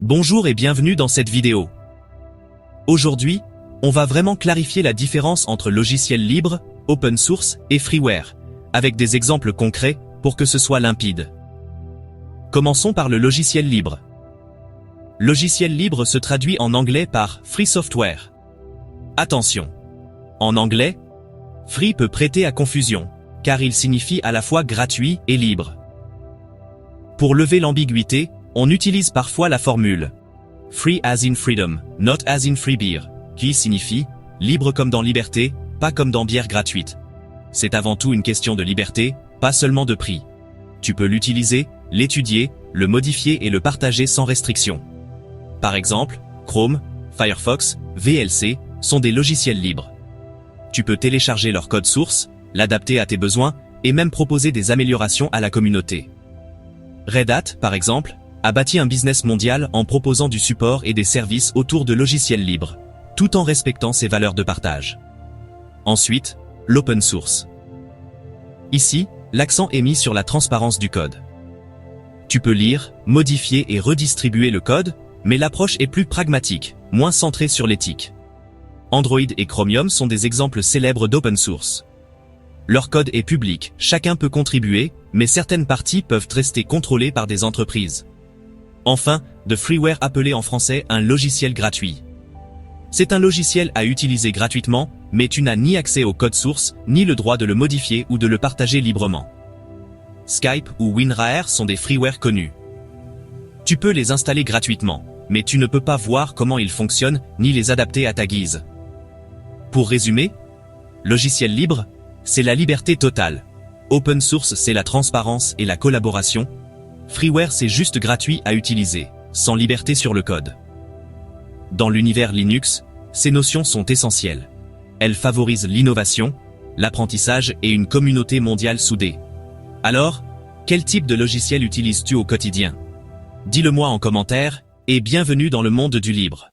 Bonjour et bienvenue dans cette vidéo. Aujourd'hui, on va vraiment clarifier la différence entre logiciel libre, open source et freeware, avec des exemples concrets pour que ce soit limpide. Commençons par le logiciel libre. Logiciel libre se traduit en anglais par free software. Attention! En anglais, free peut prêter à confusion, car il signifie à la fois gratuit et libre. Pour lever l'ambiguïté, on utilise parfois la formule « free as in freedom, not as in free beer » qui signifie « libre comme dans liberté, pas comme dans bière gratuite ». C'est avant tout une question de liberté, pas seulement de prix. Tu peux l'utiliser, l'étudier, le modifier et le partager sans restriction. Par exemple, Chrome, Firefox, VLC sont des logiciels libres. Tu peux télécharger leur code source, l'adapter à tes besoins et même proposer des améliorations à la communauté. Red Hat, par exemple, a bâti un business mondial en proposant du support et des services autour de logiciels libres, tout en respectant ses valeurs de partage. Ensuite, l'open source. Ici, l'accent est mis sur la transparence du code. Tu peux lire, modifier et redistribuer le code, mais l'approche est plus pragmatique, moins centrée sur l'éthique. Android et Chromium sont des exemples célèbres d'open source. Leur code est public, chacun peut contribuer, mais certaines parties peuvent rester contrôlées par des entreprises. Enfin, de freeware appelé en français un logiciel gratuit. C'est un logiciel à utiliser gratuitement, mais tu n'as ni accès au code source, ni le droit de le modifier ou de le partager librement. Skype ou WinRAR sont des freeware connus. Tu peux les installer gratuitement, mais tu ne peux pas voir comment ils fonctionnent, ni les adapter à ta guise. Pour résumer, logiciel libre, c'est la liberté totale. Open source, c'est la transparence et la collaboration. Freeware, c'est juste gratuit à utiliser, sans liberté sur le code. Dans l'univers Linux, ces notions sont essentielles. Elles favorisent l'innovation, l'apprentissage et une communauté mondiale soudée. Alors, quel type de logiciel utilises-tu au quotidien? Dis-le-moi en commentaire, et bienvenue dans le monde du libre.